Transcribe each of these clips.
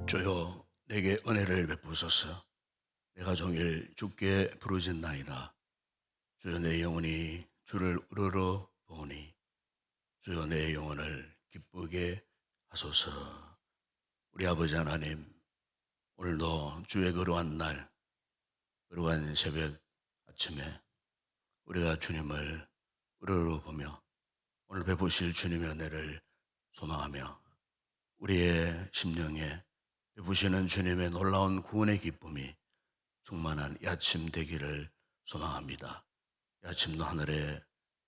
주여 내게 은혜를 베푸소서. 내가 종일 주께 부르짖나이다. 주여 내 영혼이 주를 우러러 보니 주여 내 영혼을 기쁘게 하소서. 우리 아버지 하나님, 오늘도 주의 거룩한 날, 거룩한 새벽 아침에 우리가 주님을 우러러 보며 오늘 베푸실 주님의 은혜를 소망하며 우리의 심령에 베푸시는 주님의 놀라운 구원의 기쁨이 충만한 이 아침 되기를 소망합니다. 이 아침도 하늘에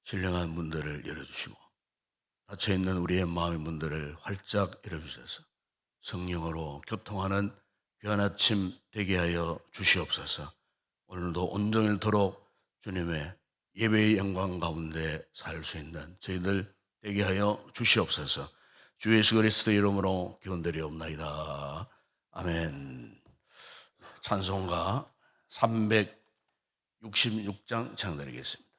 신령한 문들을 열어주시고 닫혀있는 우리의 마음의 문들을 활짝 열어주셔서 성령으로 교통하는 귀한 아침 되게 하여 주시옵소서. 오늘도 온종일토록 주님의 예배의 영광 가운데 살 수 있는 저희들 되게 하여 주시옵소서. 주 예수 그리스도 이름으로 기원드리옵나이다. 아멘. 찬송가 366장 찬양드리겠습니다.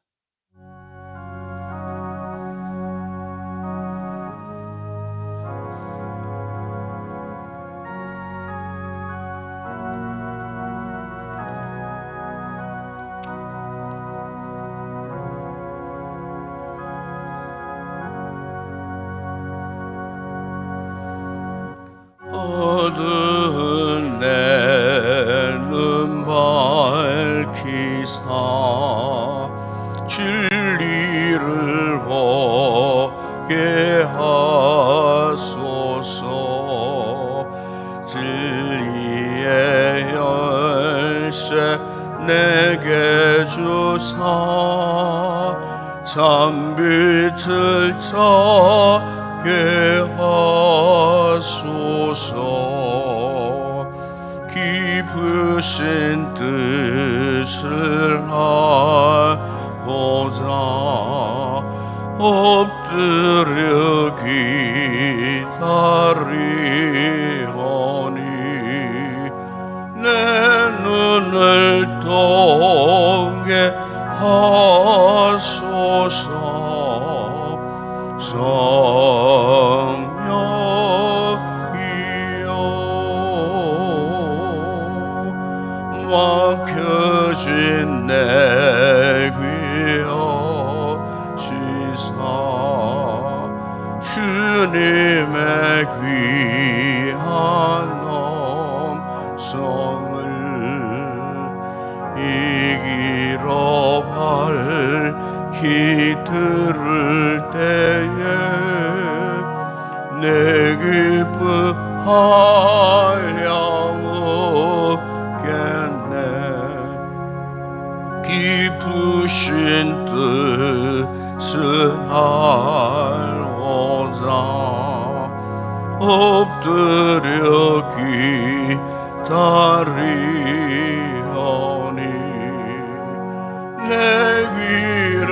어두운 내 눈 밝히사 진리를 보게 하소서. 진리의 열쇠 내게 주사 참빛을 찾게 하소서. 깊으신 뜻을 알고자 엎드려 기다리오니 내 눈을 뜨게 하소서. 성령이여 막혀진 내 귀여 시사 주님의 귀한 음성을 이기러 밝히 들을 때에 내 기뻐하여 웃겠네. 깊으신 뜻을 알고자 엎드려 기다리오니 내 귀를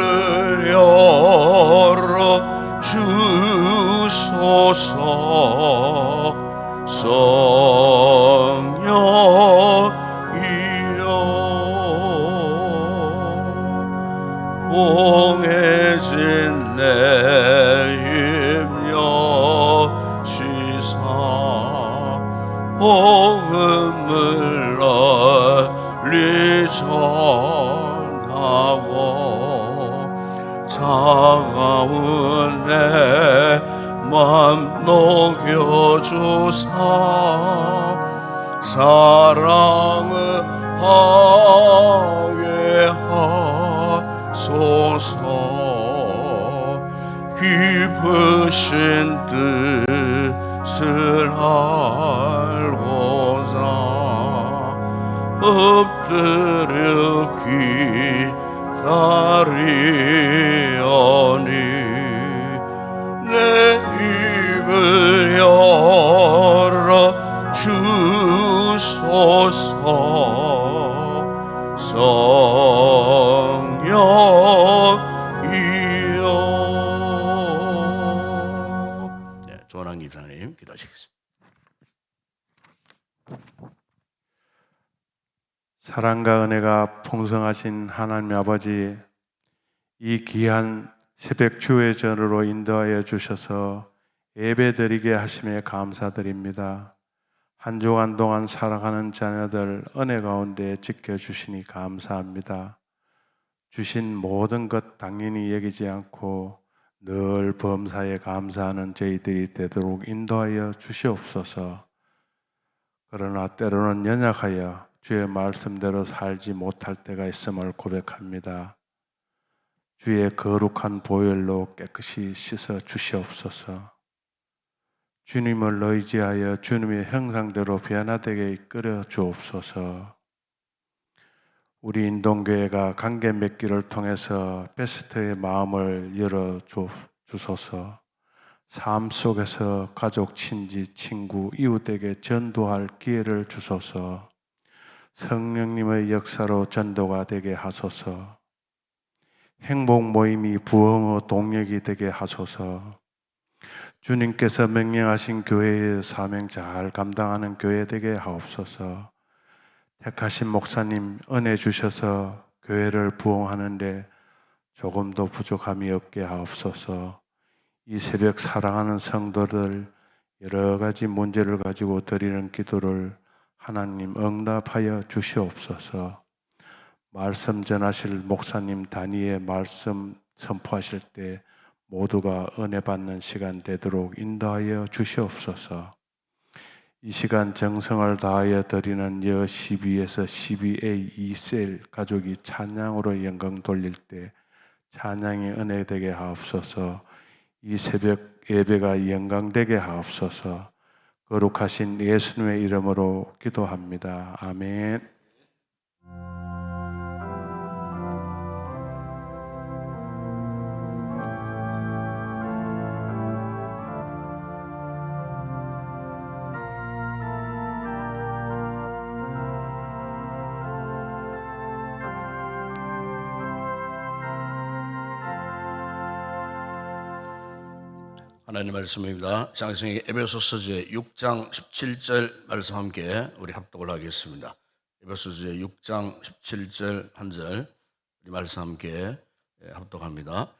열어 주소서. 성령이여 봉해진 내 힘여 시사 복음을 널리 전하고 차가운 내 맘 녹여주사 사랑을 하게 하소서. 깊으신 뜻을 알고자 엎드려 기다리오니 내 입을 열어 주소서. 성령이여. 조원한 기사님 기도하시겠습니다. 사랑과 은혜가 풍성하신 하나님 아버지, 이 귀한 새벽 주의 전으로 인도하여 주셔서 예배드리게 하심에 감사드립니다. 한 주간 동안 살아가는 자녀들 은혜 가운데 지켜주시니 감사합니다. 주신 모든 것 당연히 여기지 않고 늘 범사에 감사하는 저희들이 되도록 인도하여 주시옵소서. 그러나 때로는 연약하여 주의 말씀대로 살지 못할 때가 있음을 고백합니다. 주의 거룩한 보혈로 깨끗이 씻어 주시옵소서. 주님을 의지하여 주님의 형상대로 변화되게 이끌어 주옵소서. 우리 인동교회가 관계 맺기를 통해서 베스트의 마음을 열어 주소서. 삶 속에서 가족, 친지, 친구, 이웃에게 전도할 기회를 주소서. 성령님의 역사로 전도가 되게 하소서. 행복 모임이 부흥의 동력이 되게 하소서. 주님께서 명령하신 교회의 사명 잘 감당하는 교회 되게 하옵소서. 택하신 목사님 은혜 주셔서 교회를 부흥하는데 조금도 부족함이 없게 하옵소서. 이 새벽 사랑하는 성도들 여러 가지 문제를 가지고 드리는 기도를 하나님 응답하여 주시옵소서. 말씀 전하실 목사님 단위의 말씀 선포하실 때 모두가 은혜 받는 시간 되도록 인도하여 주시옵소서. 이 시간 정성을 다하여 드리는 여 12에서 12A 2셀 가족이 찬양으로 영광 돌릴 때 찬양이 은혜 되게 하옵소서. 이 새벽 예배가 영광되게 하옵소서. 거룩하신 예수님의 이름으로 기도합니다. 아멘. 하나님 말씀입니다. 장성의 에베소서 제 6장 17절 말씀 함께 우리 합독을 하겠습니다. 에베소서 제 6장 17절 한 절 우리 말씀 함께 합독합니다.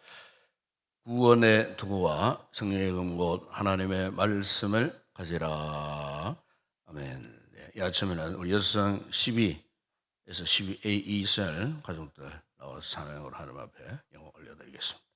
구원의 도구와 성령의 검곧 하나님의 말씀을 가지라. 아멘. 이 아침에는 우리 여성 12에서 12A 2셀 가족들 나와서 찬양으로 하나님 앞에 영광 올려드리겠습니다.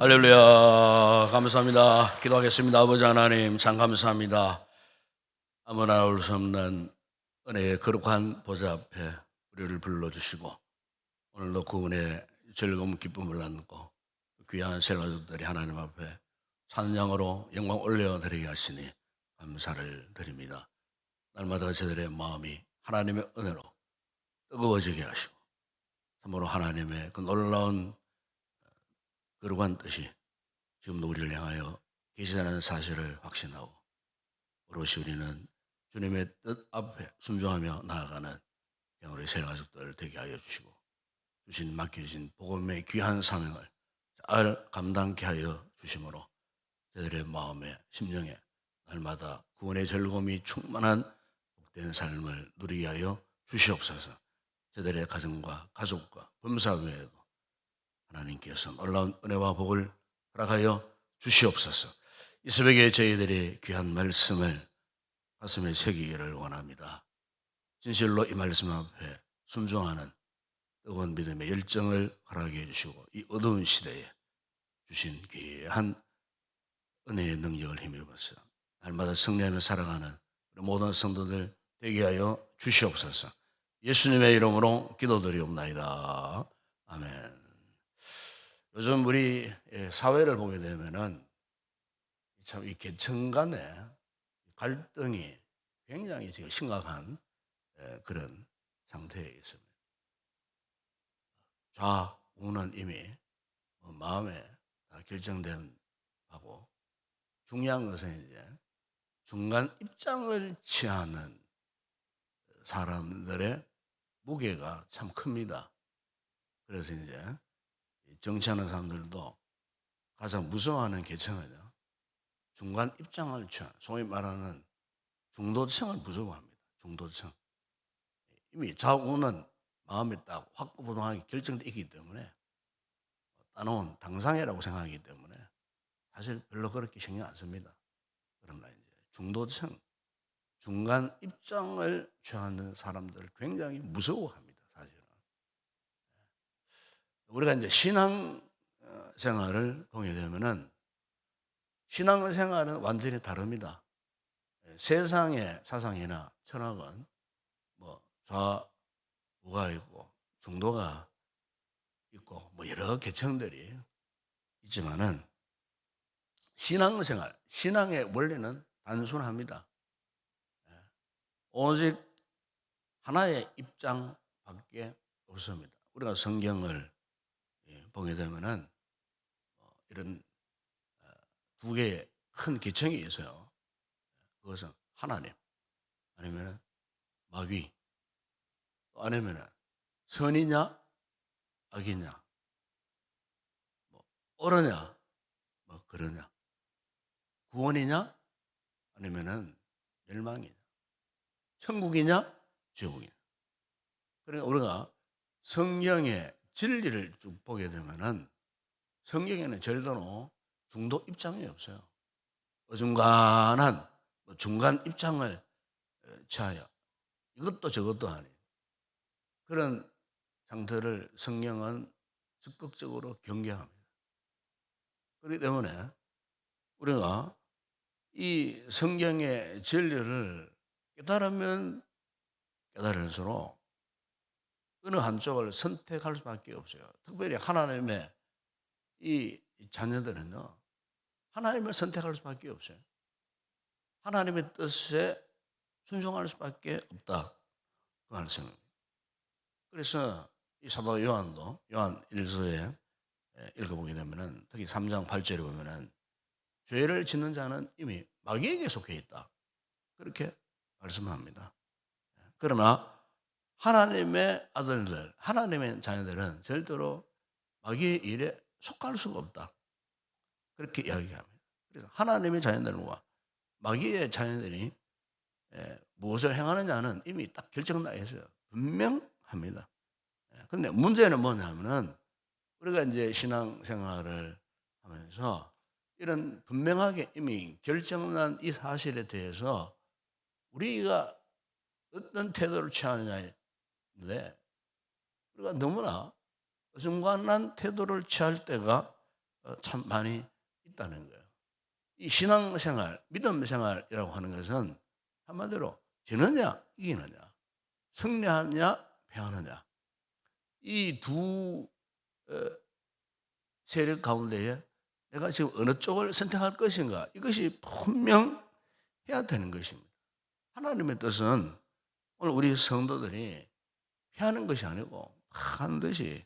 할렐루야. 감사합니다. 기도하겠습니다. 아버지 하나님 참 감사합니다. 아무나 올 수 없는 은혜의 거룩한 보좌 앞에 우리를 불러주시고 오늘도 구원의 즐거움 기쁨을 나누고 귀한 생활들이 하나님 앞에 찬양으로 영광 올려드리게 하시니 감사를 드립니다. 날마다 저들의 마음이 하나님의 은혜로 뜨거워지게 하시고 참으로 하나님의 그 놀라운 거룩한 뜻이 지금도 우리를 향하여 계시다는 사실을 확신하고 오롯이 우리는 주님의 뜻 앞에 순종하며 나아가는 우리 새 가족들 되게 하여 주시고 주신 맡겨진 복음의 귀한 사명을 잘 감당케 하여 주심으로 저들의 마음에 심령에 날마다 구원의 즐거움이 충만한 복된 삶을 누리게 하여 주시옵소서. 저들의 가정과 가족과 범사 외에도 하나님께서 놀라운 은혜와 복을 허락하여 주시옵소서. 이 새벽에 저희들이 귀한 말씀을 가슴에 새기기를 원합니다. 진실로 이 말씀 앞에 순종하는 뜨거운 믿음의 열정을 허락해 주시고 이 어두운 시대에 주신 귀한 은혜의 능력을 힘입어서 날마다 승리하며 살아가는 우리 모든 성도들 되게 하여 주시옵소서. 예수님의 이름으로 기도드리옵나이다. 아멘. 요즘 우리 사회를 보게 되면은 참 이 계층 간의 갈등이 굉장히 지금 심각한 그런 상태에 있습니다. 좌우는 이미 마음에 다 결정된 바고 중요한 것은 이제 중간 입장을 취하는 사람들의 무게가 참 큽니다. 그래서 이제 정치하는 사람들도 가장 무서워하는 계층은요, 중간 입장을 취한, 소위 말하는 중도층을 무서워합니다. 중도층. 이미 좌우는 마음에 딱 확고부동하게 결정되어 있기 때문에 따놓은 당상이라고 생각하기 때문에 사실 별로 그렇게 신경 안 씁니다. 그러나 이제 중도층, 중간 입장을 취하는 사람들 굉장히 무서워합니다. 사실은. 우리가 이제 신앙 생활을 보게 되면은 신앙 생활은 완전히 다릅니다. 세상의 사상이나 철학은 뭐 좌우가 있고 중도가 있고 뭐 여러 계층들이 있지만은 신앙생활, 신앙의 원리는 단순합니다. 오직 하나의 입장밖에 없습니다. 우리가 성경을 보게 되면은 이런 두 개의 큰 계층이 있어요. 그것은 하나님, 아니면 마귀, 또 아니면 선이냐 악이냐, 뭐 옳으냐 뭐 그러냐, 구원이냐 아니면은 멸망이냐, 천국이냐 지옥이냐. 그러니까 우리가 성경의 진리를 쭉 보게 되면은 성경에는 절대로 중도 입장이 없어요. 어중간한 중간 입장을 취하여 이것도 저것도 아닌 그런 상태를 성경은 적극적으로 경계합니다. 그렇기 때문에 우리가 이 성경의 진리를 깨달으면 깨달을수록 어느 한쪽을 선택할 수밖에 없어요. 특별히 하나님의 이 자녀들은요, 하나님을 선택할 수밖에 없어요. 하나님의 뜻에 순종할 수밖에 없다. 그 말씀입니다. 그래서 이 사도 요한도 요한 1서에 읽어보게 되면은 특히 3장 8절에 보면은 죄를 짓는 자는 이미 마귀에게 속해 있다. 그렇게 말씀합니다. 그러나 하나님의 아들들, 하나님의 자녀들은 절대로 마귀의 일에 속할 수가 없다. 그렇게 이야기합니다. 그래서 하나님의 자녀들과 마귀의 자녀들이 무엇을 행하느냐는 이미 딱 결정나 있어요. 분명합니다. 그런데 문제는 뭐냐면은 우리가 이제 신앙생활을 하면서 이런 분명하게 이미 결정난 이 사실에 대해서 우리가 어떤 태도를 취하느냐인데 우리가 너무나 어중간한 태도를 취할 때가 참 많이 있다는 거예요. 이 신앙생활, 믿음생활이라고 하는 것은 한마디로 지느냐 이기느냐, 승리하느냐 패하느냐, 이 두 세력 가운데에 내가 지금 어느 쪽을 선택할 것인가, 이것이 분명해야 되는 것입니다. 하나님의 뜻은 오늘 우리 성도들이 패하는 것이 아니고 반드시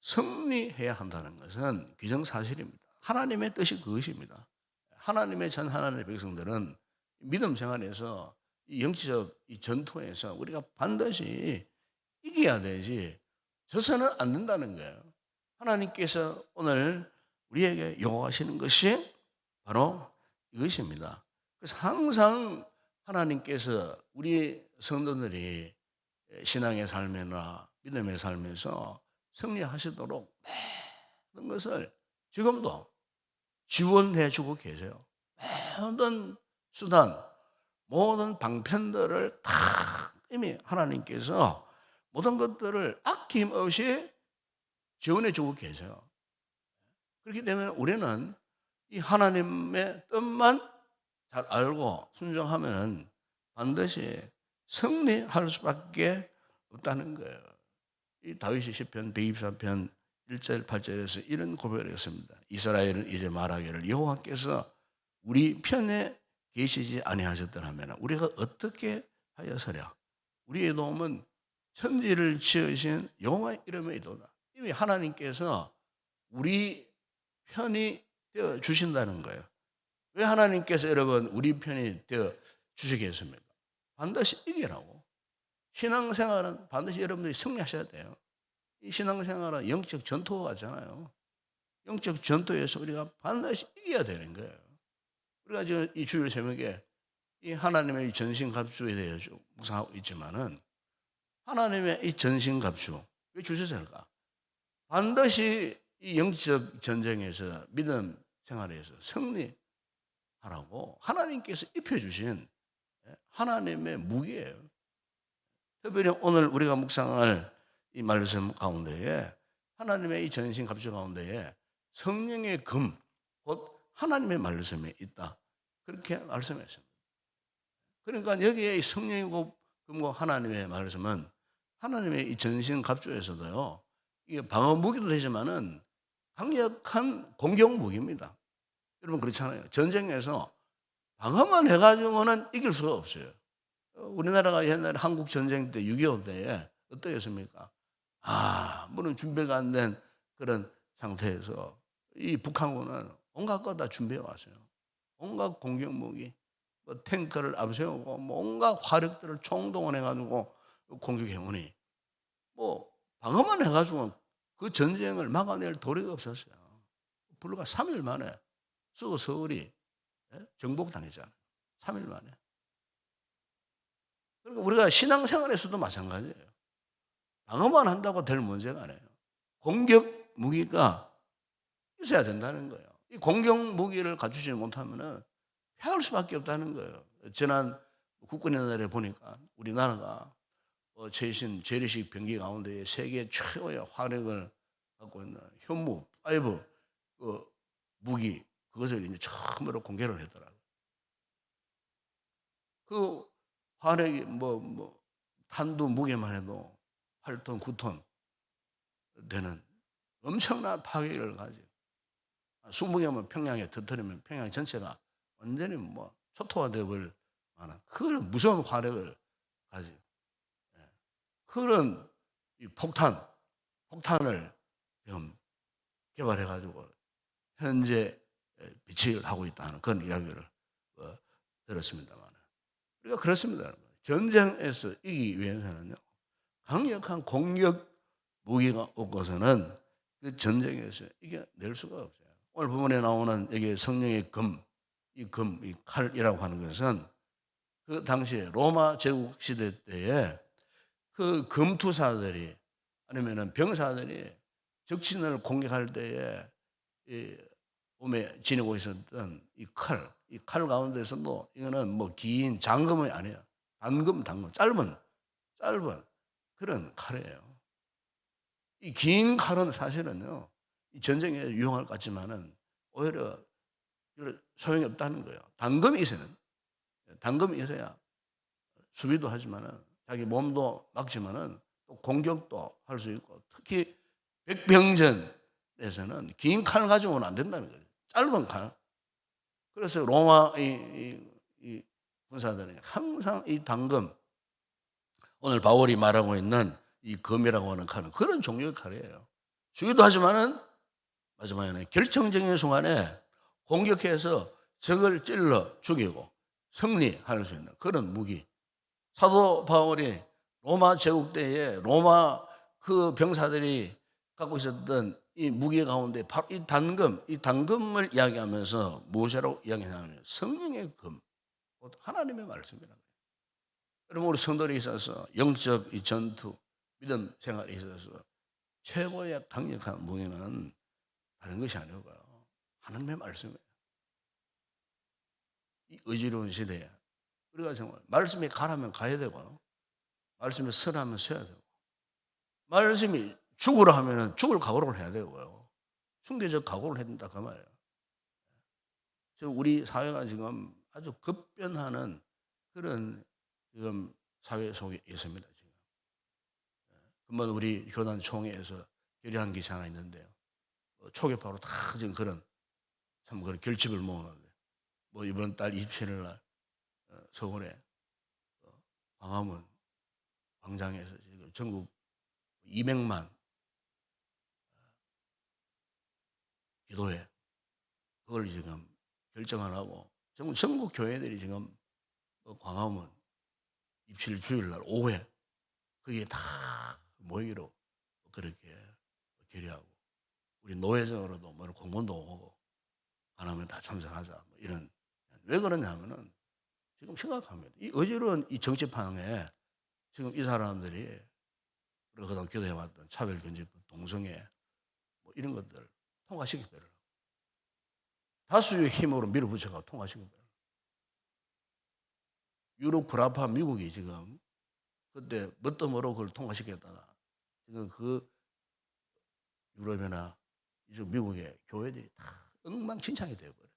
승리해야 한다는 것은 기정사실입니다. 하나님의 뜻이 그것입니다. 하나님의 하나님의 백성들은 믿음 생활에서 이 영적 이 전투에서 우리가 반드시 이겨야 되지 져서는 안 된다는 거예요. 하나님께서 오늘 우리에게 요구하시는 것이 바로 이것입니다. 그래서 항상 하나님께서 우리 성도들이 신앙의 삶이나 믿음의 삶에서 승리하시도록 모든 것을 지금도 지원해 주고 계세요. 모든 수단, 모든 방편들을 다 이미 하나님께서 모든 것들을 아낌없이 지원해 주고 계세요. 그렇기 때문에 우리는 이 하나님의 뜻만 잘 알고 순종하면 반드시 승리할 수밖에 없다는 거예요. 이 다윗의 시편 124편 1절 8절에서 이런 고백을 했습니다. 이스라엘은 이제 말하기를 여호와께서 우리 편에 계시지 아니하셨더라면 우리가 어떻게 하여서랴. 우리의 도움은 천지를 지으신 여호와의 이름에 있도다. 이미 하나님께서 우리 편이 되어 주신다는 거예요. 왜 하나님께서 여러분 우리 편이 되어 주시겠습니까? 반드시 이기라고. 신앙생활은 반드시 여러분들이 승리하셔야 돼요. 이 신앙생활은 영적 전투가 같잖아요. 영적 전투에서 우리가 반드시 이겨야 되는 거예요. 우리가 지금 이 주일 새벽에 이 하나님의 전신갑주에 대해서 묵상하고 있지만은 하나님의 이 전신갑주 왜 주셨을까? 반드시 이 영적 전쟁에서 믿음 생활에서 승리하라고 하나님께서 입혀주신 하나님의 무기예요. 특별히 오늘 우리가 묵상할 이 말씀 가운데에 하나님의 이 전신갑주 가운데에 성령의 금, 곧 하나님의 말씀이 있다. 그렇게 말씀했습니다. 그러니까 여기에 이 성령의 금과 하나님의 말씀은 하나님의 이 전신갑주에서도요. 이게 방어 무기도 되지만은 강력한 공격 무기입니다. 여러분 그렇잖아요. 전쟁에서 방어만 해가지고는 이길 수가 없어요. 우리나라가 옛날에 한국 전쟁 때 6.25 때에 어떠했습니까? 물론 준비가 안 된 그런 상태에서 이 북한군은 온갖 거 다 준비해 왔어요. 온갖 공격 무기, 뭐 탱크를 앞세우고 뭐 온갖 화력들을 총동원해가지고 공격해 오니 뭐 방어만 해가지고 그 전쟁을 막아낼 도리가 없었어요. 불과 3일 만에 서울이 정복당했잖아요. 3일 만에. 그러니까 우리가 신앙생활에서도 마찬가지예요. 방어만 한다고 될 문제가 아니에요. 공격 무기가 있어야 된다는 거예요. 이 공격 무기를 갖추지 못하면 패할 수밖에 없다는 거예요. 지난 국군의 날에 보니까 우리나라가 최신 재래식 병기 가운데 세계 최고의 화력을 갖고 있는 현무 5 그 무기 그것을 이제 처음으로 공개를 했더라고요. 그 화력이 탄두 무게만 해도 8톤, 9톤 되는 엄청난 파괴를 가지고 20개만 평양에 터뜨리면 평양 전체가 완전히 초토화되어 버릴 만한 그런 무서운 화력을 가지고 그런 이 폭탄을 지금 개발해 가지고 현재 비치를 하고 있다는 그런 이야기를 들었습니다만, 우리가 그렇습니다. 전쟁에서 이기기 위해서는요 강력한 공격 무기가 없고서는 그 전쟁에서 이겨낼 수가 없어요. 오늘 본문에 나오는 여기 성령의 금, 이 칼이라고 하는 것은 그 당시에 로마 제국 시대 때에 그 금투사들이 아니면은 병사들이 적진을 공격할 때에 이 몸에 지니고 있었던 이 칼 가운데서도 이거는 긴 장검이 아니에요. 단검, 짧은 그런 칼이에요. 이 긴 칼은 사실은요, 이 전쟁에 유용할 것 같지만은 오히려 소용이 없다는 거예요. 단검이 있어야 단검이 있어야 수비도 하지만은 자기 몸도 막지만은 또 공격도 할 수 있고, 특히 백병전에서는 긴 칼 가지고는 안 된다는 거예요. 짧은 칼. 그래서 로마 이 군사들은 항상 이 단검, 오늘 바울이 말하고 있는 이 검이라고 하는 칼은 그런 종류의 칼이에요. 주기도 하지만은 마지막에는 결정적인 순간에 공격해서 적을 찔러 죽이고 승리할 수 있는 그런 무기. 사도 바울이 로마 제국 때에 로마 그 병사들이 갖고 있었던 이 무기 가운데 바로 이 단검을 이야기하면서 무엇이라고 이야기하냐면 성령의 검, 곧 하나님의 말씀이라는 거예요. 여러분, 우리 성도들이 있어서 영적 이 전투, 믿음 생활에 있어서 최고의 강력한 무기는 다른 것이 아니고요, 하나님의 말씀이에요. 이 의지로운 시대에 우리가 정말 말씀이 가라면 가야 되고, 말씀이 서라면 서야 되고, 말씀이 죽으라 하면 죽을 각오를 해야 되고요, 순교적 각오를 해야 된다 그 말이에요. 지금 우리 사회가 지금 아주 급변하는 그런 지금 사회 속에 있습니다. 지금 금방 우리 교단 총회에서 결의한 것이 하나 있는데요, 초계파로 다 지금 그런 참 그런 결집을 모으는데, 뭐 이번 달 27일 날 서울에 광화문 광장에서 지금 전국 200만 기도회, 그걸 지금 결정을 하고 전국 교회들이 지금 광화문 27일 주일 날 오후에 거기에 다 모이기로 그렇게 결의하고, 우리 노회적으로도 뭐 공문도 오고 하나면 다 참석하자, 뭐 이런. 왜 그러냐면은 지금 심각합니다. 이 어지러운 이 정치판에 지금 이 사람들이 우리가 그동안 기도해왔던 차별금지법, 동성애, 뭐 이런 것들 통과시키더라고요. 다수의 힘으로 밀어붙여가 통과시키더라고요. 유럽 구라파 미국이 지금 그때 뭣도 모르고 그걸 통과시켰다가 지금 그 유럽이나 이쪽 미국의 교회들이 다 엉망진창이 되어버렸어요.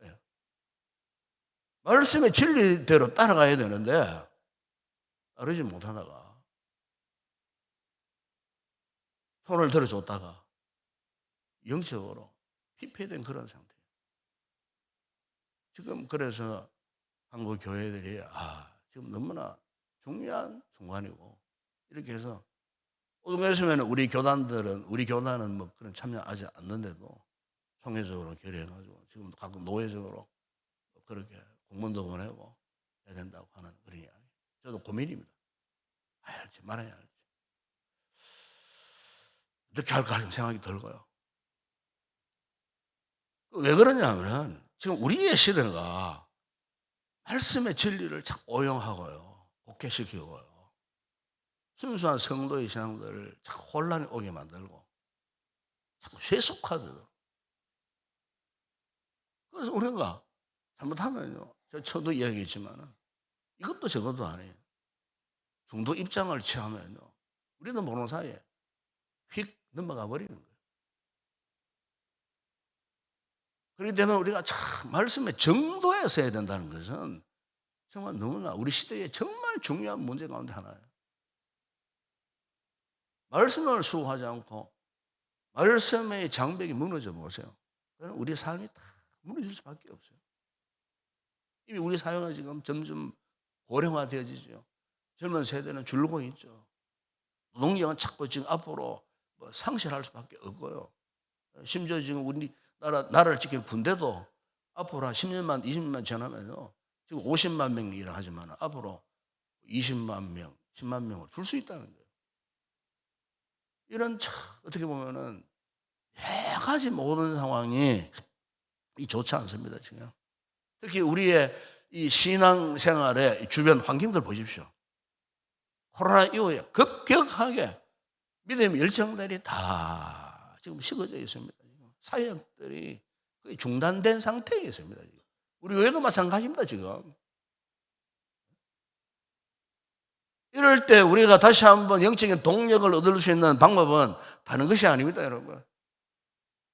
예. 말씀의 진리대로 따라가야 되는데 따르지 못하다가 손을 들어줬다가 영적으로 피폐된 그런 상태예요. 지금 그래서 한국 교회들이 지금 너무나 중요한 순간이고, 이렇게 해서 어떤 우리 교단은 뭐 그런 참여하지 않는데도 총회적으로 결의해가지고 지금 가끔 노회적으로 그렇게 공문도 보내고 해야 된다고 하는 그런 이야기. 저도 고민입니다. 해야 할지 말아야 할지, 어떻게 할까 하는 생각이 들고요. 왜 그러냐면 지금 우리의 시대가 말씀의 진리를 자꾸 오용하고요, 곡해시키고요, 순수한 성도의 신앙들을 자꾸 혼란이 오게 만들고 자꾸 쇠속화되고. 그래서 우리가 잘못하면요, 저도 이야기했지만 이것도 저것도 아니에요. 중도 입장을 취하면요, 우리도 모르는 사이에 휙 넘어가 버리는 거예요. 그렇기 때문에 우리가 참 말씀의 정도에 서야 된다는 것은 정말 너무나 우리 시대에 정말 중요한 문제 가운데 하나예요. 말씀을 수호하지 않고 말씀의 장벽이 무너져 보세요. 그럼 우리 삶이 다 무너질 수밖에 없어요. 이미 우리 사회가 지금 점점 고령화되어지죠. 젊은 세대는 줄고 있죠. 노동력은 자꾸 지금 앞으로 뭐 상실할 수밖에 없고요. 심지어 지금 우리 나라를 지킨 군대도 앞으로 한 10년만, 20년만 지나면요, 지금 50만 명 일을 하지만 앞으로 20만 명, 10만 명을 줄 수 있다는 거예요. 이런 어떻게 보면은 여러 가지 모든 상황이 좋지 않습니다, 지금. 특히 우리의 이 신앙생활의 주변 환경들 보십시오. 코로나 이후에 급격하게 믿음의 열정들이 다 지금 식어져 있습니다. 사역들이 거의 중단된 상태에 있습니다. 지금. 우리 교회도 마찬가지입니다, 지금. 이럴 때 우리가 다시 한번 영적인 동력을 얻을 수 있는 방법은 다른 것이 아닙니다, 여러분.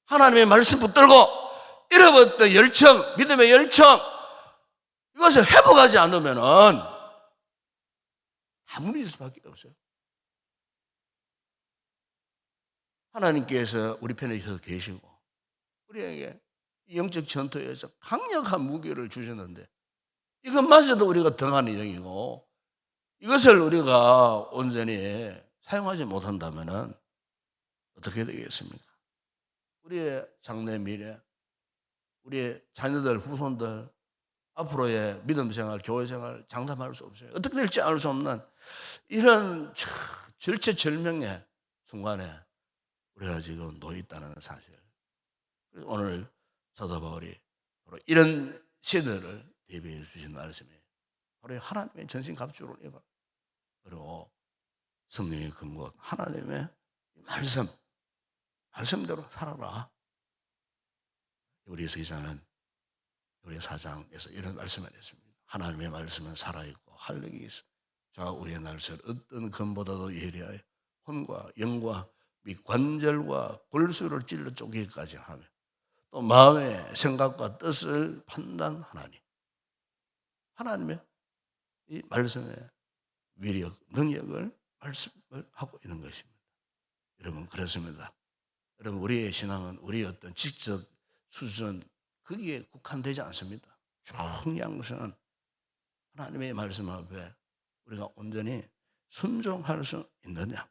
하나님의 말씀 붙들고 잃어버렸던 열정, 믿음의 열정, 이것을 회복하지 않으면은 다 무너질 수밖에 없어요. 하나님께서 우리 편에 계시고 우리에게 영적 전투에서 강력한 무기를 주셨는데 이것마저도 우리가 등하는 영이고 이것을 우리가 온전히 사용하지 못한다면 어떻게 되겠습니까? 우리의 장래 미래, 우리의 자녀들, 후손들 앞으로의 믿음 생활, 교회 생활 장담할 수 없어요. 어떻게 될지 알 수 없는 이런 절체절명의 순간에 우리가 지금 놓여 있다는 사실. 오늘 사도 바울이 바로 이런 시대를 대비해 주신 말씀이 바로 하나님의 전신갑주를 입어 그리고 성령의 근거 하나님의 말씀대로 살아라. 우리 서기자는 우리 사장에서 이런 말씀을 했습니다. 하나님의 말씀은 살아있고 활력이 있어 좌우의 날설 어떤 검보다도 예리하여 혼과 영과 및 관절과 골수를 찔러 쪼개기까지 하며 또 마음의 생각과 뜻을 판단하나니 하나님의 이 말씀의 위력, 능력을 말씀을 하고 있는 것입니다. 여러분 그렇습니다. 여러분 우리의 신앙은 우리의 어떤 지적 수준 거기에 국한되지 않습니다. 총양성은 하나님의 말씀 앞에 우리가 온전히 순종할 수 있느냐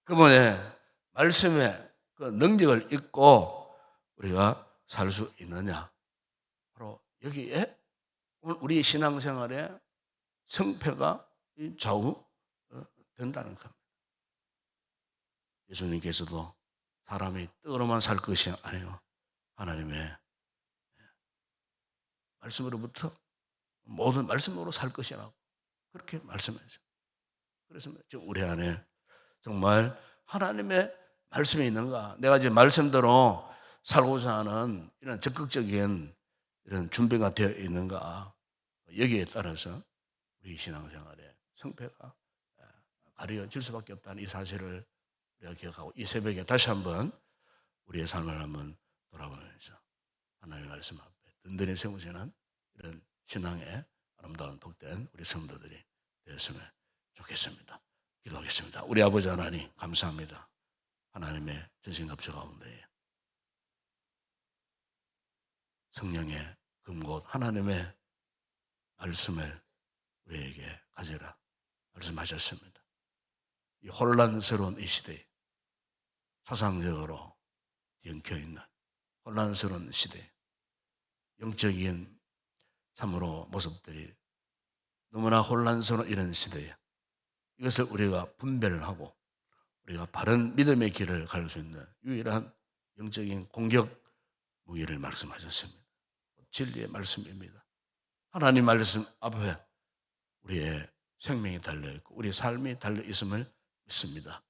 그분의 말씀의 그 능력을 잊고 우리가 살 수 있느냐 바로 여기에 우리 신앙생활의 성패가 좌우 된다는 겁니다. 예수님께서도 사람이 떡으로만 살 것이 아니요 하나님의 말씀으로부터 모든 말씀으로 살 것이라고 그렇게 말씀하죠. 그래서 지금 우리 안에 정말 하나님의 말씀이 있는가? 내가 이제 말씀대로 살고자 하는 이런 적극적인 이런 준비가 되어 있는가? 여기에 따라서 우리 신앙생활의 성패가 가려질 수밖에 없다는 이 사실을 우리가 기억하고 이 새벽에 다시 한번 우리의 삶을 한번 돌아보면서 하나님의 말씀 앞에 든든히 세우시는 이런 신앙의 아름다운 복된 우리 성도들이 되었으면 좋겠습니다. 기도하겠습니다. 우리 아버지 하나님 감사합니다. 하나님의 전신갑주 가운데 성령의 금곳 하나님의 말씀을 우리에게 가져라 말씀하셨습니다. 이 혼란스러운 이 시대에 사상적으로 엉켜있는 혼란스러운 시대에 영적인 참으로 모습들이 너무나 혼란스러운 이런 시대에 이것을 우리가 분별을 하고 우리가 바른 믿음의 길을 갈 수 있는 유일한 영적인 공격 무기를 말씀하셨습니다. 진리의 말씀입니다. 하나님 말씀 앞에 우리의 생명이 달려있고 우리의 삶이 달려있음을 믿습니다.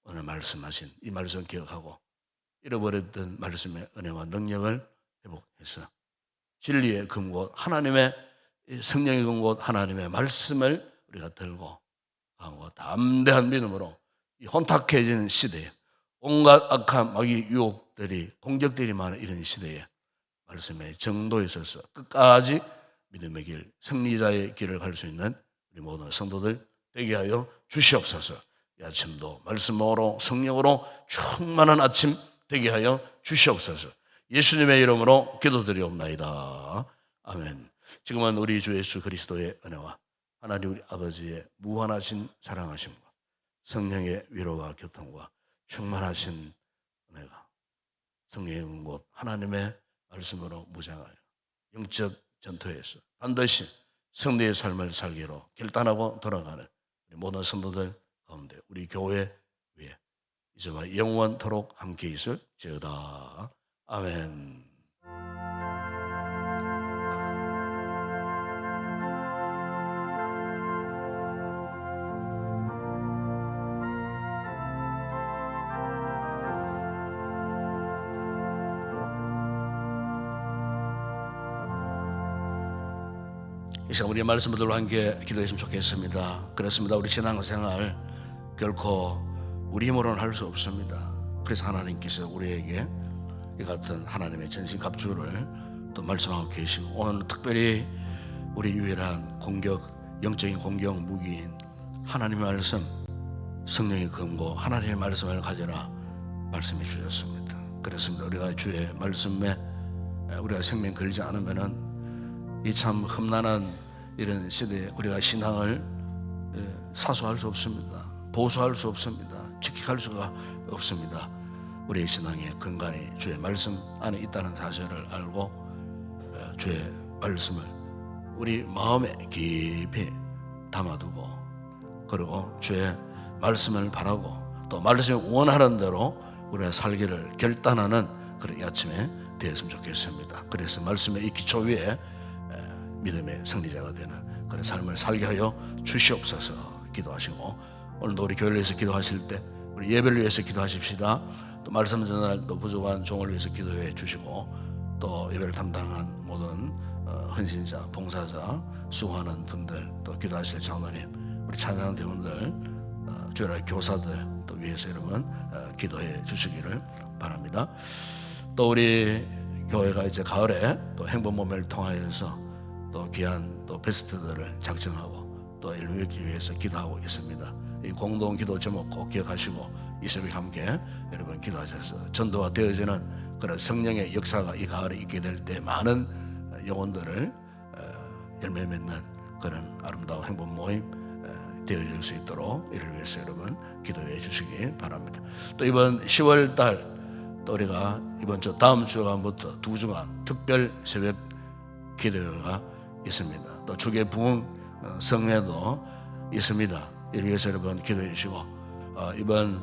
오늘 말씀하신 이 말씀 기억하고 잃어버렸던 말씀의 은혜와 능력을 회복해서 진리의 근곳 하나님의 성령의 근곳 하나님의 말씀을 우리가 들고 강하고 담대한 믿음으로 이 혼탁해지는 시대에 온갖 악한 마귀 유혹들이 공격들이 많은 이런 시대에 말씀의 정도에 있어서 끝까지 믿음의 길 승리자의 길을 갈 수 있는 우리 모든 성도들 되게 하여 주시옵소서. 이 아침도 말씀으로 성령으로 충만한 아침 되게 하여 주시옵소서. 예수님의 이름으로 기도드리옵나이다. 아멘. 지금은 우리 주 예수 그리스도의 은혜와 하나님 우리 아버지의 무한하신 사랑하심과 성령의 위로와 교통과 충만하신 은혜가 성령의 은곳 하나님의 말씀으로 무장하여 영적 전투에서 반드시 승리의 삶을 살기로 결단하고 돌아가는 우리 모든 성도들 가운데 우리 교회 위에 이제와 영원토록 함께 있을지어다. 아멘. 이 시간 우리의 말씀들로 함께 기도했으면 좋겠습니다. 그렇습니다. 우리 신앙생활 결코 우리 힘으로는 할 수 없습니다. 그래서 하나님께서 우리에게 이 같은 하나님의 전신갑주를 또 말씀하고 계시고, 오늘 특별히 우리 유일한 공격, 영적인 공격 무기인 하나님의 말씀, 성령의 검고 하나님의 말씀을 가져라 말씀해 주셨습니다. 그렇습니다. 우리가 주의 말씀에 우리가 생명 걸지 않으면은 이 참 험난한 이런 시대에 우리가 신앙을 사수할 수 없습니다. 보수할 수 없습니다. 지켜갈 수가 없습니다. 우리의 신앙의 근간이 주의 말씀 안에 있다는 사실을 알고 주의 말씀을 우리 마음에 깊이 담아두고, 그리고 주의 말씀을 바라고 또 말씀이 원하는 대로 우리가 살기를 결단하는 그런 이 아침에 되었으면 좋겠습니다. 그래서 말씀의 이 기초 위에 믿음의 승리자가 되는 그런 삶을 살게 하여 주시옵소서 기도하시고, 오늘도 우리 교회를 위해서 기도하실 때 우리 예배를 위해서 기도하십시다. 또 말씀 전할 또 부족한 종을 위해서 기도해 주시고, 또 예배를 담당한 모든 헌신자, 봉사자, 수고하는 분들, 또 기도하실 장로님, 우리 찬양 대원들, 주일날 교사들 또 위해서 여러분 기도해 주시기를 바랍니다. 또 우리 교회가 이제 가을에 또 행복모매를 통하여서 또 귀한 또 베스트들을 작정하고 또 일밀기 위해서 기도하고 있습니다. 이 공동 기도 제목 꼭 기억하시고 이 새벽 함께 여러분 기도하셔서 전도가 되어지는 그런 성령의 역사가 이 가을에 있게 될 때 많은 영혼들을 열매 맺는 그런 아름다운 행복 모임 되어질 수 있도록 이를 위해서 여러분 기도해 주시기 바랍니다. 또 이번 10월 달 또 우리가 이번 주 다음 주간부터 2주간 특별 새벽 기도가 있습니다. 또 주계 부흥 성회도 있습니다. 이를 위해서 여러분 기도해 주시고, 이번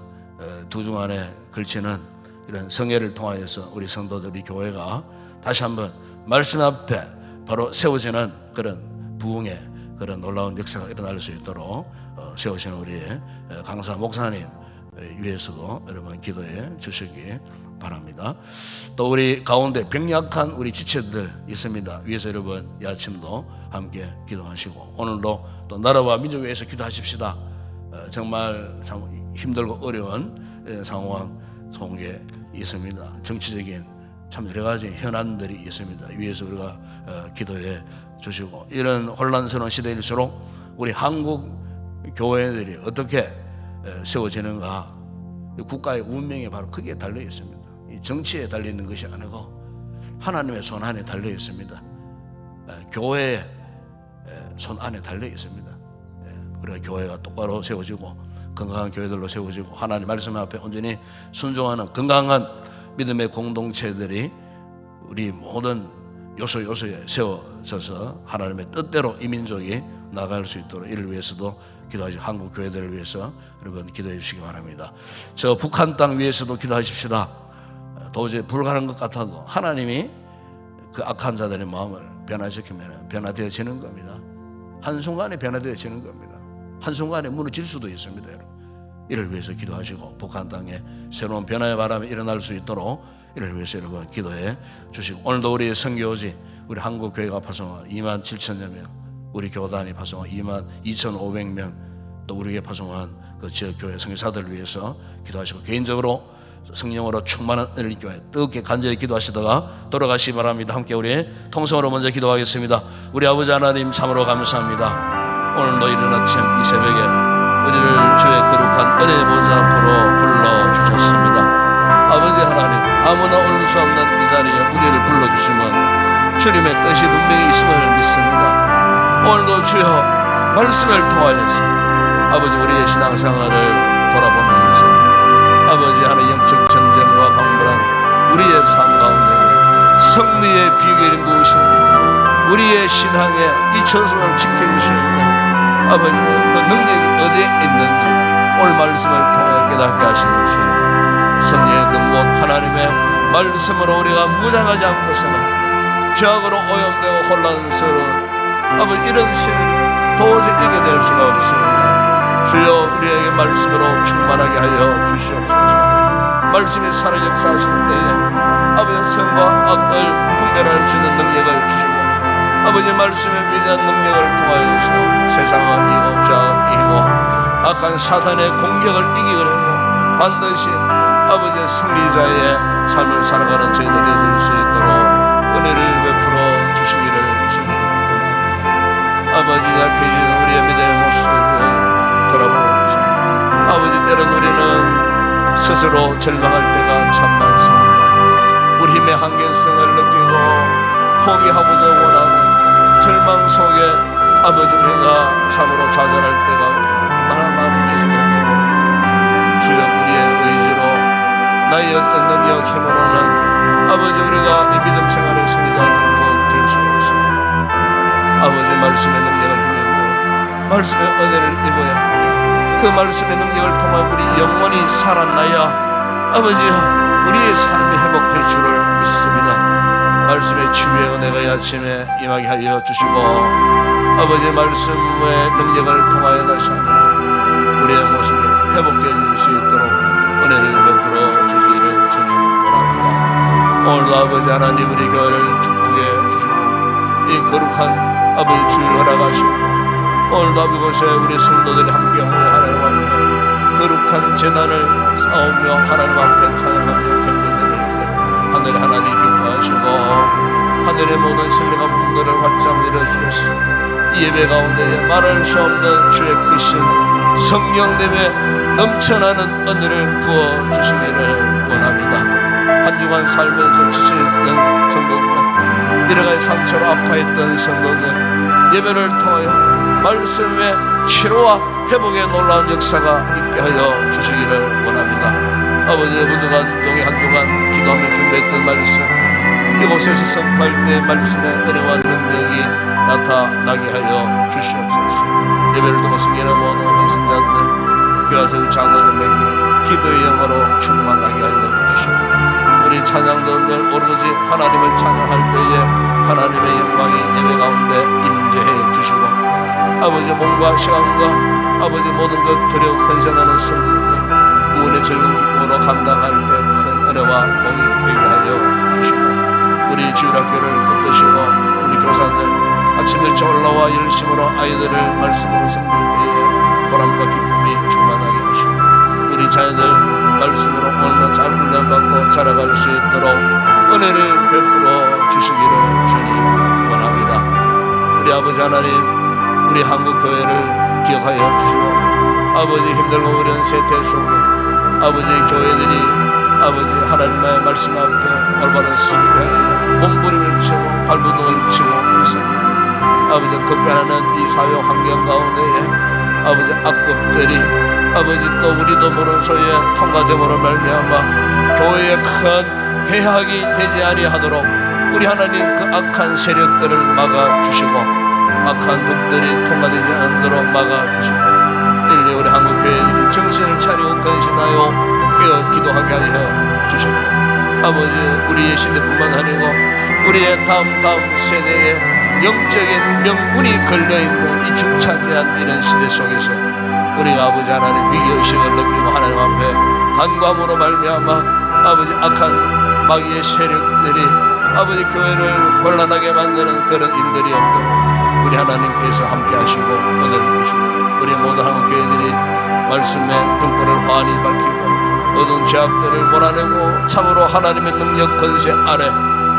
2주간에 걸치는 이런 성회를 통하여서 우리 성도들, 우리 교회가 다시 한번 말씀 앞에 바로 세워지는 그런 부흥의 그런 놀라운 역사가 일어날 수 있도록 세우시는 우리 강사 목사님 위해서도 여러분 기도해 주시기 바랍니다. 또 우리 가운데 병약한 우리 지체들 있습니다. 위해서 여러분 이 아침도 함께 기도하시고, 오늘도 또 나라와 민족 위해서 기도하십시다. 정말 참 힘들고 어려운 상황 속에 있습니다. 정치적인 참 여러 가지 현안들이 있습니다. 위해서 우리가 기도해 주시고, 이런 혼란스러운 시대일수록 우리 한국 교회들이 어떻게 세워지는가, 국가의 운명이 바로 거기에 달려 있습니다. 이 정치에 달려 있는 것이 아니고 하나님의 손 안에 달려 있습니다. 교회의 손 안에 달려 있습니다. 우리가 교회가 똑바로 세워지고 건강한 교회들로 세워지고 하나님 말씀 앞에 온전히 순종하는 건강한 믿음의 공동체들이 우리 모든 요소에 세워져서 하나님의 뜻대로 이 민족이 나아갈 수 있도록 이를 위해서도 기도하시고, 한국 교회들을 위해서 여러분 기도해 주시기 바랍니다. 저 북한 땅 위해서도 기도하십시다. 도저히 불가능한 것 같아도 하나님이 그 악한 자들의 마음을 변화시키면 변화되어지는 겁니다. 한순간에 변화되어지는 겁니다. 한순간에 무너질 수도 있습니다. 여러분, 이를 위해서 기도하시고 북한 땅에 새로운 변화의 바람이 일어날 수 있도록 이를 위해서 여러분 기도해 주시고, 오늘도 우리 선교지, 우리 한국교회가 파송한 27,000여 명, 우리 교단이 파송한 22,500명, 또 우리에게 파송한 그 지역교회 선교사들을 위해서 기도하시고, 개인적으로 성령으로 충만한 은혜를 교회 뜨겁게 간절히 기도하시다가 돌아가시기 바랍니다. 함께 우리 통성으로 먼저 기도하겠습니다. 우리 아버지 하나님 참으로 감사합니다. 오늘도 이른 아침 이 새벽에 우리를 주의 거룩한 은혜의 보좌 앞으로 불러주셨습니다. 아버지 하나님, 아무나 올 수 없는 이 자리에 우리를 불러주시면 주님의 뜻이 분명히 있음을 믿습니다. 오늘도 주여 말씀을 통하여서 아버지 우리의 신앙생활을 돌아보면서 아버지 하나님 영적 전쟁과 방불한 우리의 삶 가운데 승리의 비결이 무엇인지, 우리의 신앙의 이 전승을 지킬 수 있는 아버지의 그 능력이 어디에 있는지 오늘 말씀을 통해 깨닫게 하시는 주님, 성령의 근본 하나님의 말씀으로 우리가 무장하지 않고서는 죄악으로 오염되고 혼란스러운 아버지 이런 시대를 도저히 이겨낼 수가 없습니다. 주여 우리에게 말씀으로 충만하게 하여 주시옵소서. 말씀이 살아 역사하실 때에 아버지 선과 악을 분별할 수 있는 능력을 주시고 아버지 말씀의 위대한 능력을 통하여서 세상을 이기고 죄악을 이기고 악한 사탄의 공격을 이기려고 반드시 아버지의 승리자의 삶을 살아가는 저희들 되어줄 수 있도록 은혜를 베풀어 주시기를 주님 원합니다. 아버지 약해진 우리의 믿음의 모습을 돌아보면서 아버지 때론 우리는 스스로 절망할 때가 참 많습니다. 우리 힘의 한계성을 느끼고 포기하고자 원하고 절망 속에 아버지 우리가 참으로 좌절할 때가 얼마나 많은 있었는지 모릅니다. 주여 우리의 의지로 나의 어떤 능력 힘으로는 아버지 우리가 이 믿음 생활의 승리자가 결코 될 수 없습니다. 아버지 말씀의 능력을 힘입고 말씀의 은혜를 입어야 그 말씀의 능력을 통해 우리 영혼이 살아나야 아버지여 우리의 삶이 회복될 줄을 믿습니다. 말씀의 치유의 은혜가 이 아침에 임하게 하여 주시고 아버지 말씀의 능력을 통하여 다시 한번 우리의 모습이 회복되어 줄 수 있도록 은혜를 베풀어 주시기를 주님 원합니다. 오늘도 아버지 하나님 우리 교회를 축복해 주시고 이 거룩한 아버지 주일 허락하시고 오늘도 이곳에 우리 성도들이 함께 하나님 앞에 거룩한 제단을 쌓으며 하나님 앞에 찬양하며 경배드리는데 하늘의 하나님 기뻐하시고 하늘의 모든 신뢰가 문들을 활짝 내려주셔서 이 예배 가운데 말할 수 없는 주의 크신 성령님의 넘쳐나는 은혜를 부어주시기를 원합니다. 한 주간 살면서 지쳐있던 성도들 내려가의 상처로 아파했던 성도들 예배를 통하여 말씀의 치료와 회복의 놀라운 역사가 있게 하여 주시기를 원합니다. 아버지의 부족한 종이 한 주간 기도하며 준비했던 말씀 이곳에서 선포할 때 말씀의 은혜와 능력이 나타나게 하여 주시옵소서. 예배를 듣고 섬기는 모든 헌신자들 교회에서 장로님에게 기도의 영으로 충만하게 하여 주시고 우리 찬양자들 오로지 하나님을 찬양할 때에 하나님의 영광이 예배 가운데 임재해 주시고 아버지 몸과 시간과 아버지 모든 것 드려 헌신하는 성도들 구원의 즐거운 기쁨으로 감당할 때 큰 은혜와 복이 되게 하여 주시고 우리 주일학교를 붙드시고 우리 교사들 아침 일찍 올라와 열심으로 아이들을 말씀으로 섬길 때에 보람과 기쁨이 충만하게 하시고 우리 자녀들 말씀으로 오늘도 잘 훈련받고 자라갈 수 있도록 은혜를 베풀어 주시기를 주님 원합니다. 우리 아버지 하나님 우리 한국교회를 기억하여 주시고 아버지 힘들고 어려운 세태 속에 아버지 교회들이 아버지 하나님의 말씀 앞에 올바른 승리에 몸부림을 치고 발버둥을 치고 있습니다. 아버지 급변하는 이 사회 환경 가운데에 아버지 악법들이 아버지 또 우리도 모르는 소리에 통과됨으로 말미암아 교회에 큰 해악이 되지 아니하도록 우리 하나님 그 악한 세력들을 막아주시고 악한 법들이 통과되지 않도록 막아주시고 일리 우리 한국 교회들이 정신을 차리고 건신하여 기도하게 하여 주시고 아버지 우리의 시대뿐만 아니고 우리의 다음 세대에 영적인 명분이 걸려있는 이 중차대한 이런 시대 속에서 우리가 아버지 하나님 위기의식을 느끼고 하나님 앞에 간과함으로 말미암아 아버지 악한 마귀의 세력들이 아버지 교회를 혼란하게 만드는 그런 일들이 없도록 우리 하나님께서 함께 하시고 은혜를 주시고 우리 모든 한국 교회들이 말씀의 등불을 환히 밝히고 어두운 죄악들을 몰아내고 참으로 하나님의 능력 권세 아래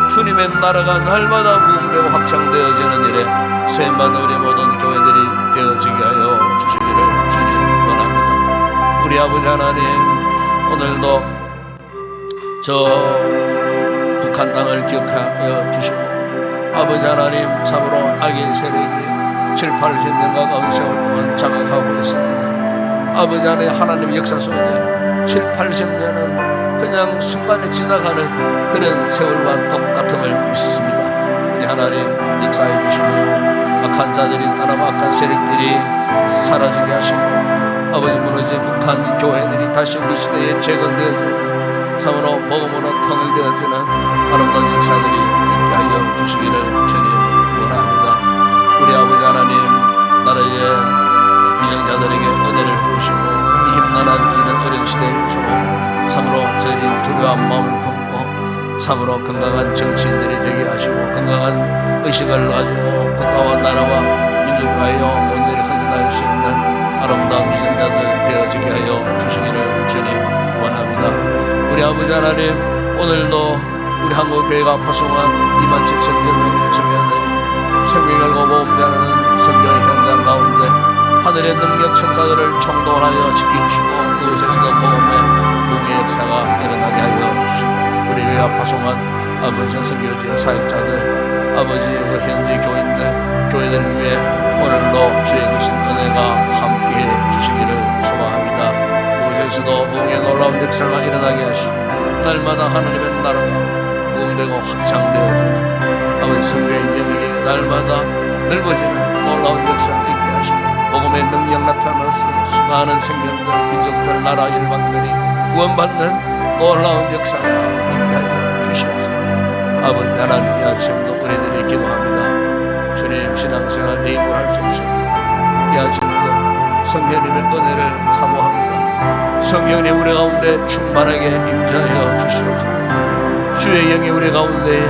주님의 나라가 날마다 부흥되고 확장되어지는 일에 세임받는 우리 모든 교회들이 되어지게 하여 주시기를 주님 원합니다. 우리 아버지 하나님 오늘도 저 북한 땅을 기억하여 주시고 아버지 하나님 참으로 악의 세력이 7, 80년간 음성을 동안 장악하고 있습니다. 아버지 하나님 역사 속에 7, 80년은 그냥 순간에 지나가는 그런 세월과 똑같음을 믿습니다. 우리 하나님 역사해 주시고 악한 자들이 떠나고 악한 세력들이 사라지게 하시고 아버지 무너진 북한 교회들이 다시 우리 시대에 재건되어지는 참으로 복음으로 통일되어지는 아름다운 역사들이 있게 하여 주시기를 주님 원합니다. 우리 아버지 하나님 나라의 위정자들에게 은혜를 부으시고 힘난한 이런 어려운 시대를 주고 참으로 저희들이 두려운 마음을 품고 참으로 건강한 정치인들이 되게 하시고 건강한 의식을 가지고 국가와 나라와 민족을 위하여 온전히 헌신할 수 있는 아름다운 위선자들 되어지게 하여 주시기를 주님 원합니다. 우리 아버지 하나님, 오늘도 우리 한국교회가 파송한 27,000명의 성도들이 생명을 거부 옮겨가는 선교의 현장 가운데 하늘의 능력 천사들을 총동원하여 지키시고 그곳에서도 복음의 부흥의 역사가 일어나게 하여 주시고 우리 교회가 파송한 아버지 선교지의 사역자들, 아버지 그 현지 교인들, 교회들 위해 오늘도 주의 계신 은혜가 함께해 주시기를 소망합니다. 그곳에서도 부흥의 놀라운 역사가 일어나게 하시고 날마다 하나님의 나라가 부흥되고 확장되어지는 아버지 선교의 영역이 날마다 넓어지는 놀라운 역사가 있게 하시고 복음의 능력 나타나서 수많은 생명들, 민족들, 나라, 일방들이 구원받는 놀라운 역사가 있게 하여 주시옵소서. 아버지 하나님, 이 아침도 우리들이 기도합니다. 주님, 신앙생활 내 힘으로 할 수 없습니다. 이 아침도 성령님의 은혜를 사모합니다. 성령님 우리 가운데 충만하게 임재하여 주시옵소서. 주의 영이 우리 가운데에,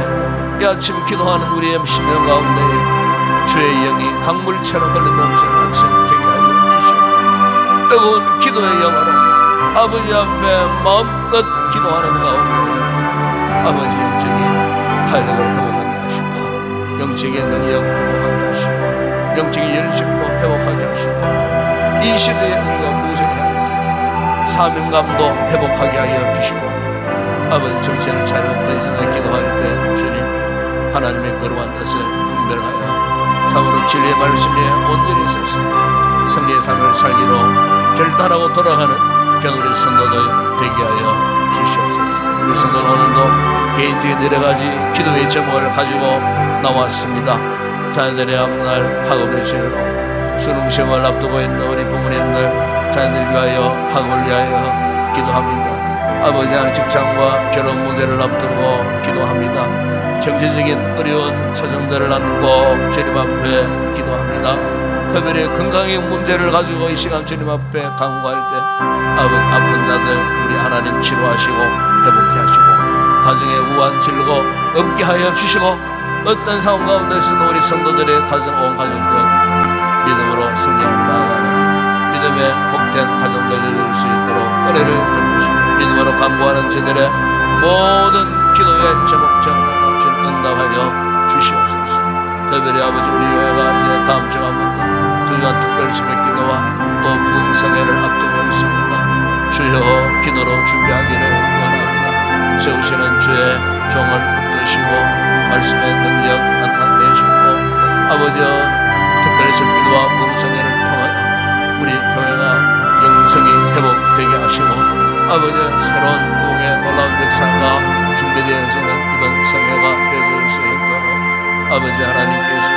이 아침 기도하는 우리의 심령 가운데에 주의 영이 강물처럼 흘러넘치는 아침 되게 하여 주시옵소서. 뜨거운 기도의 영으로 아버지 앞에 마음껏 기도하는 가운데 아버지 영적인 활력을 회복하게 하시고 영적인 능력 회복하게 하시고 영적인 열심도 회복하게 하시고 이 시대에 우리가 무엇을 해야 할지 사명감도 회복하게 하여 주시고 아버지 정신을 차리고 건전하게 기도할 때 주님 하나님의 거룩한 뜻을 분별하여 참으로 진리의 말씀에 온전히 서서 승리의 삶을 살기로 결단하고 돌아가는 우리 성도들 되게 하여 주시옵소서. 우리 성도는 오늘도 개인적인 여러 가지 기도의 제목을 가지고 나왔습니다. 자녀들의 앞날 학업의 진로, 수능시험을 앞두고 있는 우리 부모님들, 자녀들 위하여 학업을 위하여 기도합니다. 아버지 하나님, 직장과 결혼 문제를 앞두고 기도합니다. 경제적인 어려운 사정들을 안고 주님 앞에 기도합니다. 특별히 건강의 문제를 가지고 이 시간 주님 앞에 간구할 때 아버지 아픈 자들 우리 하나님 치료하시고 회복케 하시고 가정의 우한 질거 없게 하여 주시고 어떤 상황 가운데서도 우리 성도들의 가정 온 가족들 믿음으로 승리하며 나아가는 믿음의 복된 가정들 이룰 수 있도록 은혜를 베푸시고 믿음으로 간구하는 저들의 모든 기도의 제목 제목마다 주님 응답하여 주시옵소서. 특별히 아버지 우리 교회가 이제 다음 주간부터 2주간 특별 새벽 기도와 또 부흥성회를 앞두고 있습니다. 주여 기도로 준비하기를 원합니다. 세우시는 주의 종을 붙드시고 말씀의 능력 나타내시고 아버지여 특별 새벽 기도와 부흥성회를 통하여 우리 교회가 영성이 회복되게 하시고 아버지의 새로운 부흥의 놀라운 역사가 준비되어지는 이번 성회가 되어질 수 있도록 아버지 하나님께서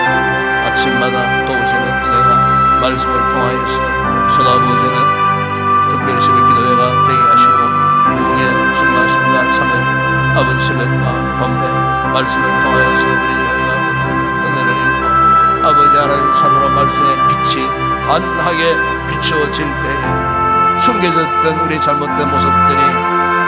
아침마다 도우시는 은혜가 말씀을 통하여서 쏟아부어지는 특별 새벽 기도회가 되게 하시고 부흥의 순간순간 3일 아버지 새벽과 밤에 말씀을 통하여서 우리 교회가 은혜를 입고 아버지 하나님 참으로 말씀의 빛이 환하게 비추어질 때에 숨겨졌던 우리 잘못된 모습들이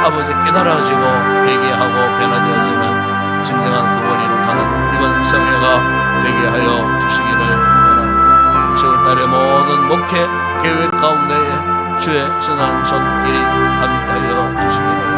아버지 깨달아지고 회개하고 변화되어지는 진정한 구원을 이룩하는 이번 성회가 되게 하여 주시기를 원합니다. 10월달의 모든 목회 계획 가운데에 주의 선한 손길이 함께하여 주시기를